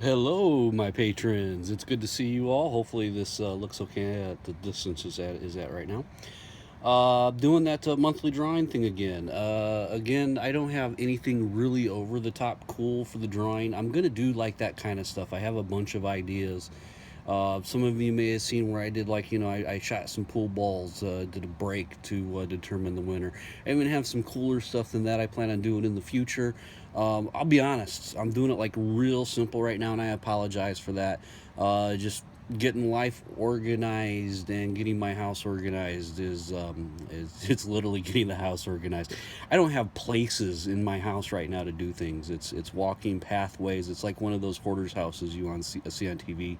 Hello, my patrons. It's good to see you all. Hopefully, this looks okay at the distance is at right now. Doing that monthly drawing thing again. Again, I don't have anything really over the top cool for the drawing. I'm gonna do like that kind of stuff. I have a bunch of ideas. Some of you may have seen where I did I shot some pool balls, did a break to determine the winner. I even have some cooler stuff than that I plan on doing in the future. I'll be honest, I'm doing it like real simple right now, and I apologize for that. Just getting life organized and getting my house organized is it's literally getting the house organized. I don't have places in my house right now to do things. It's walking pathways. It's like one of those hoarders houses you see on TV.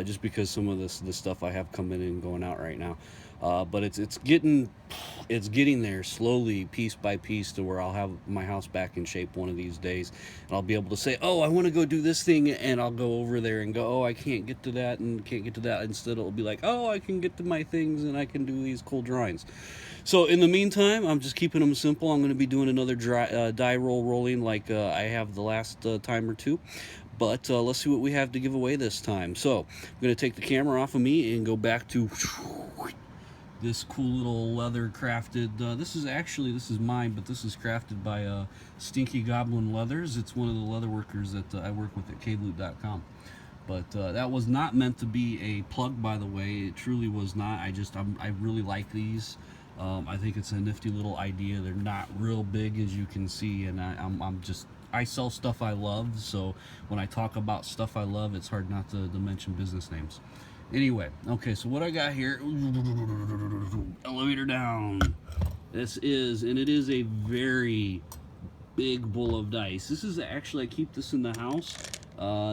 Just because some of the stuff I have coming in and going out right now. But it's getting there slowly, piece by piece, to where I'll have my house back in shape one of these days, and I'll be able to say, "Oh, I want to go do this thing," and I'll go over there and go, "Oh, I can't get to that and can't get to that." Instead, it'll be like, "Oh, I can get to my things and I can do these cool drawings." So in the meantime, I'm just keeping them simple. I'm going to be doing another die roll rolling like I have the last time or two. But let's see what we have to give away this time. So I'm going to take the camera off of me and go back to this cool little leather crafted. This is mine, but this is crafted by Stinky Goblin Leathers. It's one of the leather workers that I work with at caveloot.com. But that was not meant to be a plug, by the way. It truly was not. I really like these. I think it's a nifty little idea. They're not real big, as you can see, and I sell stuff I love. So when I talk about stuff I love, it's hard not to mention business names. Anyway, okay, so what I got here, elevator down. It is a very big bowl of dice. This is actually, I keep this in the house.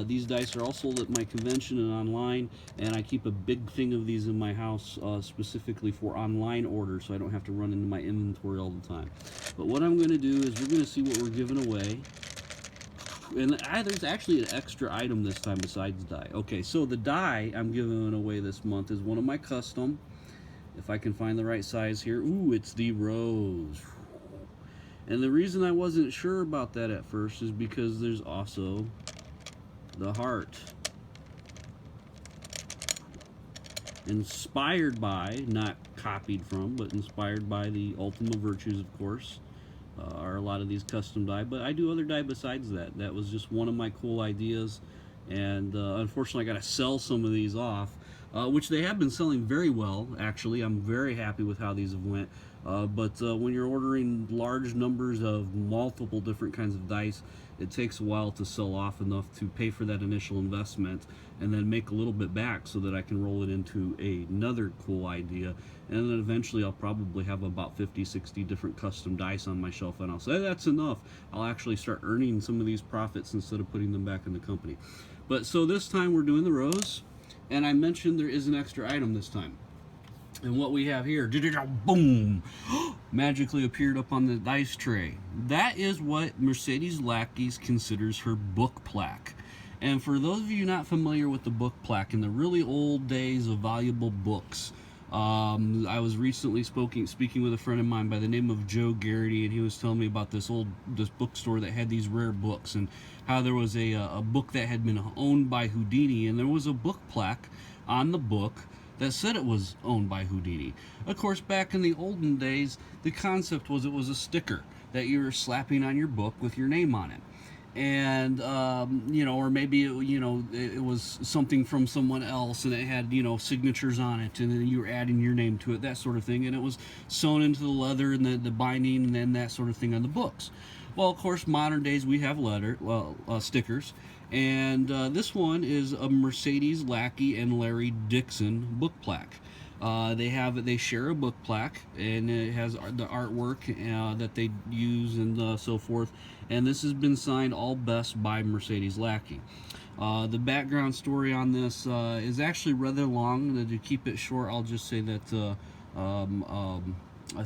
These dice are all sold at my convention and online, and I keep a big thing of these in my house specifically for online orders, so I don't have to run into my inventory all the time. But what I'm going to do is we're going to see what we're giving away. And there's actually an extra item this time besides die. Okay, so the die I'm giving away this month is one of my custom. If I can find the right size here. Ooh, it's the rose. And the reason I wasn't sure about that at first is because there's also the heart. Inspired by, not copied from, but inspired by the Ultima Virtues, of course. Are a lot of these custom die, but I do other die besides that. That was just one of my cool ideas, and unfortunately I got to sell some of these off, which they have been selling very well, actually. I'm very happy with how these have went, but when you're ordering large numbers of multiple different kinds of dice, it takes a while to sell off enough to pay for that initial investment and then make a little bit back so that I can roll it into another cool idea. And then eventually I'll probably have about 50-60 different custom dice on my shelf, and I'll say that's enough. I'll actually start earning some of these profits instead of putting them back in the company. But so this time we're doing the rose, and I mentioned there is an extra item this time. And what we have here, boom, magically appeared up on the dice tray. That is what Mercedes Lackey considers her book plaque. And for those of you not familiar with the book plaque, in the really old days of valuable books, I was recently speaking with a friend of mine by the name of Joe Garrity, and he was telling me about this bookstore that had these rare books, and how there was a book that had been owned by Houdini, and there was a book plaque on the book that said it was owned by Houdini. Of course, back in the olden days, the concept was it was a sticker that you were slapping on your book with your name on it. And or maybe it was something from someone else, and it had signatures on it, and then you were adding your name to it, that sort of thing, and it was sewn into the leather and the binding, and then that sort of thing on the books. Well, of course, modern days we have stickers, and this one is a Mercedes Lackey and Larry Dixon book plaque. They share a book plaque, and it has the artwork that they use and so forth. And this has been signed all best by Mercedes Lackey. The background story on this is actually rather long. To keep it short, I'll just say that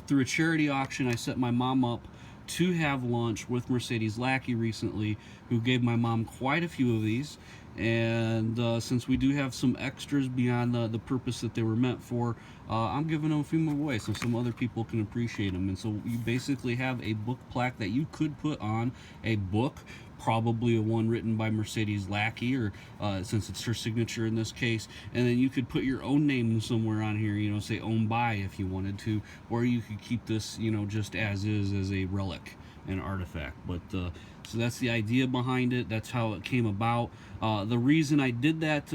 through a charity auction, I set my mom up to have lunch with Mercedes Lackey recently, who gave my mom quite a few of these. And since we do have some extras beyond the purpose that they were meant for, I'm giving them a few more away so some other people can appreciate them. And so you basically have a book plaque that you could put on a book, probably a one written by Mercedes Lackey, or since it's her signature in this case, and then you could put your own name somewhere on here, you know, say owned by if you wanted to, or you could keep this, you know, just as is, as a relic, an artifact. But so that's the idea behind it. That's how it came about. The reason I did that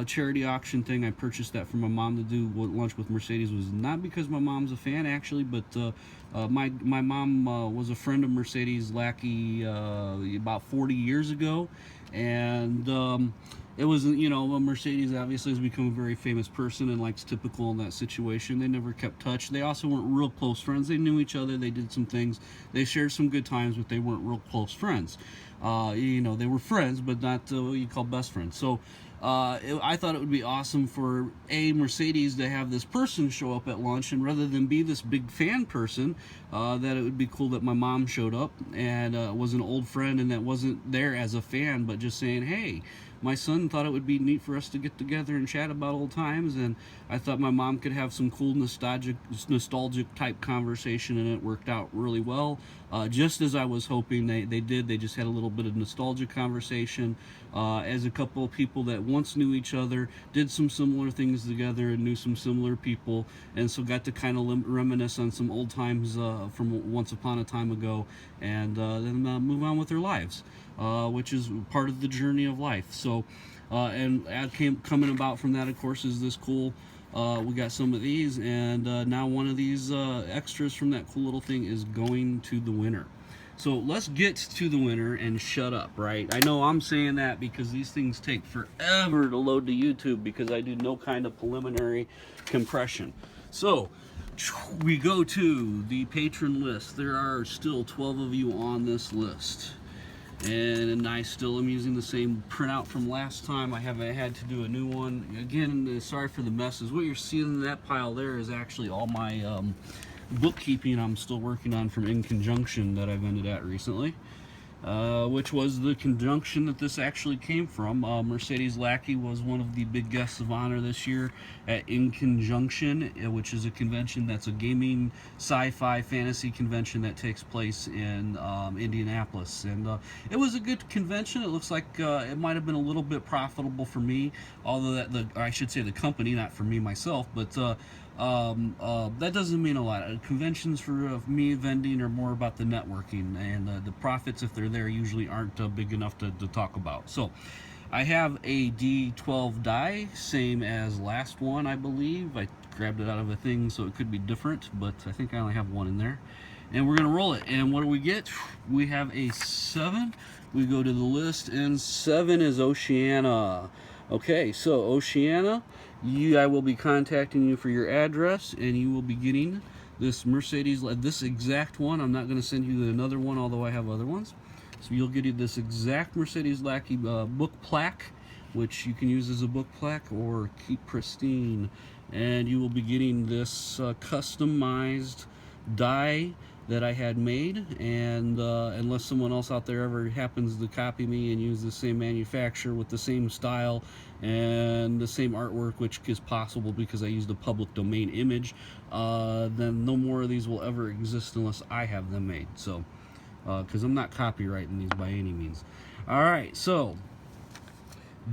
charity auction thing, I purchased that for my mom to do lunch with Mercedes, was not because my mom's a fan actually, but my mom was a friend of Mercedes Lackey about 40 years ago, and it was, you know, Mercedes obviously has become a very famous person, and like typical in that situation, they never kept touch. They also weren't real close friends. They knew each other, they did some things, they shared some good times, but they weren't real close friends. You know, they were friends, but not what you call best friends. So I thought it would be awesome for Mercedes to have this person show up at lunch, and rather than be this big fan person, that it would be cool that my mom showed up and was an old friend and that wasn't there as a fan, but just saying, hey, my son thought it would be neat for us to get together and chat about old times, and I thought my mom could have some cool nostalgic type conversation, and it worked out really well. Just as I was hoping they did. They just had a little bit of nostalgic conversation as a couple of people that once knew each other, did some similar things together, and knew some similar people, and so got to kind of reminisce on some old times from once upon a time ago, and then move on with their lives, which is part of the journey of life. So, and coming about from that, of course, is this cool. We got some of these, and now one of these extras from that cool little thing is going to the winner. So let's get to the winner and shut up, right? I know I'm saying that because these things take forever to load to YouTube because I do no kind of preliminary compression. So we go to the patron list. There are still 12 of you on this list. And I still am using the same printout from last time. I haven't had to do a new one. Again, sorry for the messes. What you're seeing in that pile there is actually all my bookkeeping I'm still working on from In Conjunction that I've ended at recently. Which was the conjunction that this actually came from. Mercedes Lackey was one of the big guests of honor this year at In Conjunction, which is a convention that's a gaming, sci-fi, fantasy convention that takes place in Indianapolis. And it was a good convention. It looks like it might have been a little bit profitable for me, although I should say the company, not for me myself, but that doesn't mean a lot. Conventions for me vending are more about the networking, and the profits, if they're there, usually aren't big enough to talk about. So I have a D12 die, same as last one, I believe. I grabbed it out of a thing, so it could be different, but I think I only have one in there. And we're going to roll it. And what do we get? We have a 7. We go to the list, and 7 is Oceana. Okay, so Oceana, I will be contacting you for your address, and you will be getting this Mercedes, this exact one. I'm not going to send you another one, although I have other ones. So you'll get this exact Mercedes Lackey book plaque, which you can use as a book plaque or keep pristine. And you will be getting this customized die that I had made, and unless someone else out there ever happens to copy me and use the same manufacturer with the same style and the same artwork, which is possible because I used a public domain image, then no more of these will ever exist unless I have them made. So because I'm not copyrighting these by any means. All right, so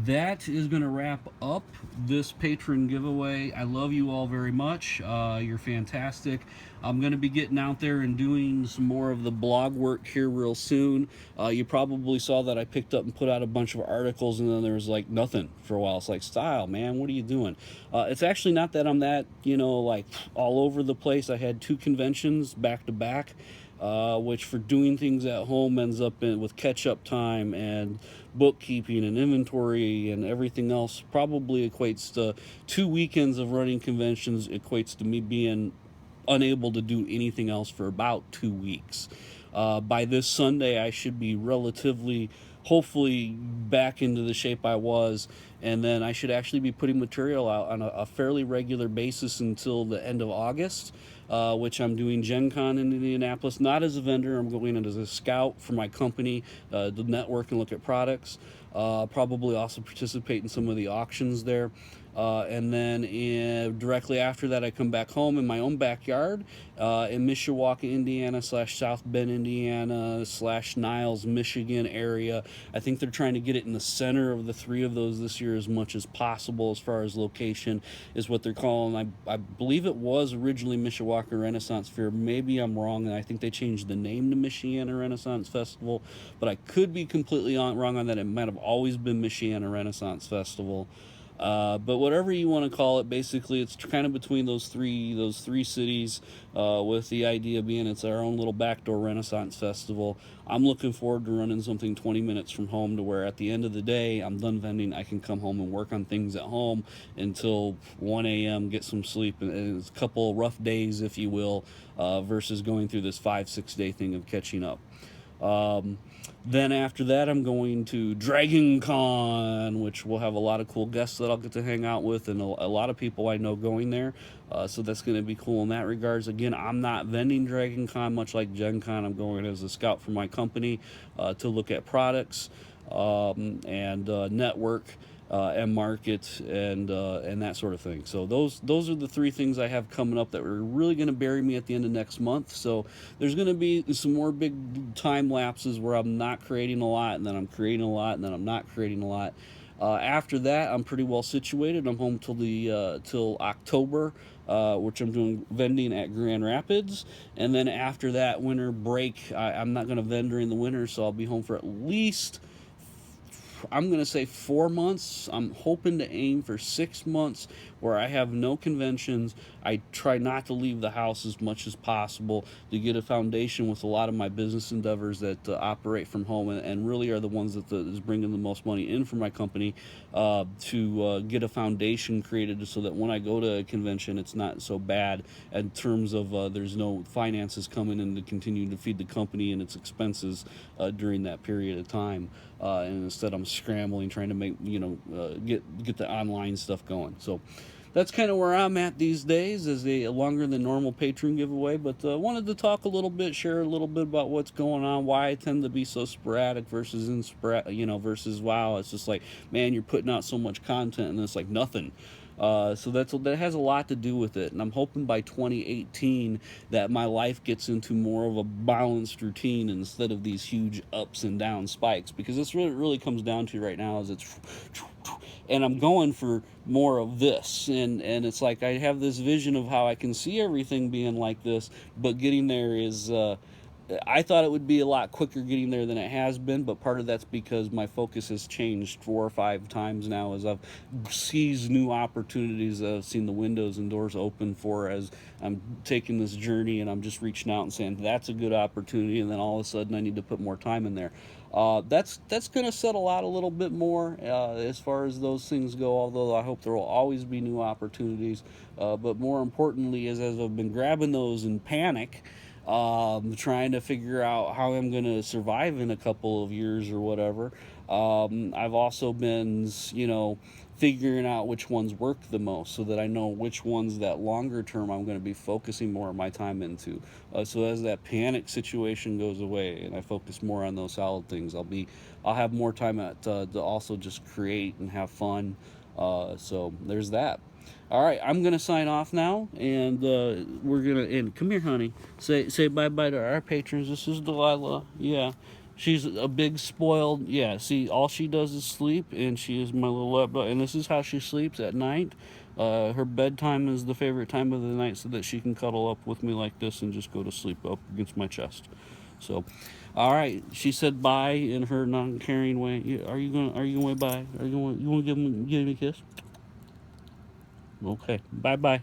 that is going to wrap up this patron giveaway. I love you all very much. You're fantastic. I'm going to be getting out there and doing some more of the blog work here real soon. You probably saw that I picked up and put out a bunch of articles, and then there was like nothing for a while. It's like, Style, man, what are you doing? It's actually not that I'm that, like all over the place. I had 2 conventions back to back. Which for doing things at home ends up with catch-up time and bookkeeping and inventory and everything else, probably equates to 2 weekends of running conventions, equates to me being unable to do anything else for about 2 weeks. By this Sunday, I should be relatively, hopefully, back into the shape I was, and then I should actually be putting material out on a fairly regular basis until the end of August, which I'm doing Gen Con in Indianapolis, not as a vendor. I'm going in as a scout for my company, the network, and look at products. Probably also participate in some of the auctions there. And then directly after that, I come back home in my own backyard in Mishawaka, Indiana, slash South Bend, Indiana, slash Niles, Michigan area. I think they're trying to get it in the center of the three of those this year as much as possible, as far as location is what they're calling. I believe it was originally Mishawaka Renaissance Fair. Maybe I'm wrong, and I think they changed the name to Michiana Renaissance Festival, but I could be completely wrong on that. It might have always been Michiana Renaissance Festival. But whatever you want to call it, basically, it's kind of between those three cities, with the idea being it's our own little backdoor Renaissance festival. I'm looking forward to running something 20 minutes from home, to where at the end of the day, I'm done vending. I can come home and work on things at home until 1 a.m., get some sleep, and it's a couple rough days, if you will, versus going through this 5-6 day thing of catching up. Then after that, I'm going to Dragon Con, which will have a lot of cool guests that I'll get to hang out with, and a lot of people I know going there. So that's going to be cool in that regards. Again, I'm not vending Dragon Con, much like Gen Con. I'm going as a scout for my company to look at products and network and market and that sort of thing. So those are the three things I have coming up that are really going to bury me at the end of next month. So there's going to be some more big time lapses where I'm not creating a lot, and then I'm creating a lot, and then I'm not creating a lot. After that, I'm pretty well situated. I'm home till October, which I'm doing vending at Grand Rapids, and then after that winter break, I'm not going to vend during the winter, so I'll be home for at least, I'm going to say 4 months. I'm hoping to aim for 6 months where I have no conventions. I try not to leave the house as much as possible to get a foundation with a lot of my business endeavors that operate from home, and really are the ones that is bringing the most money in for my company, to get a foundation created so that when I go to a convention, it's not so bad in terms of there's no finances coming in to continue to feed the company and its expenses during that period of time. And instead, I'm scrambling trying to make get the online stuff going. So that's kind of where I'm at these days, as a longer than normal Patron giveaway. But wanted to talk a little bit, share a little bit about what's going on, why I tend to be so sporadic versus versus wow, it's just like, man, you're putting out so much content and it's like nothing. So that has a lot to do with it, and I'm hoping by 2018 that my life gets into more of a balanced routine instead of these huge ups and down spikes, because that's what it really comes down to right now. Is it's, and I'm going for more of this, and it's like I have this vision of how I can see everything being like this, but getting there is. I thought it would be a lot quicker getting there than it has been, but part of that's because my focus has changed 4 or 5 times now as I've seized new opportunities that I've seen the windows and doors open for, as I'm taking this journey, and I'm just reaching out and saying that's a good opportunity, and then all of a sudden I need to put more time in there. That's going to settle out a little bit more as far as those things go, although I hope there will always be new opportunities. But more importantly, as I've been grabbing those in panic, trying to figure out how I'm going to survive in a couple of years or whatever. I've also been, figuring out which ones work the most, so that I know which ones that longer term I'm going to be focusing more of my time into. So as that panic situation goes away and I focus more on those solid things, I'll have more time to also just create and have fun. So there's that. All right, I'm gonna sign off now, and we're gonna end. Come here, honey. Say bye bye to our patrons. This is Delilah. Yeah, she's a big spoiled. Yeah, see, all she does is sleep, and she is my little and this is how she sleeps at night. Her bedtime is the favorite time of the night, so that she can cuddle up with me like this and just go to sleep up against my chest. So, all right, she said bye in her non-caring way. Are you going bye? You want to give me a kiss? Okay. Bye bye.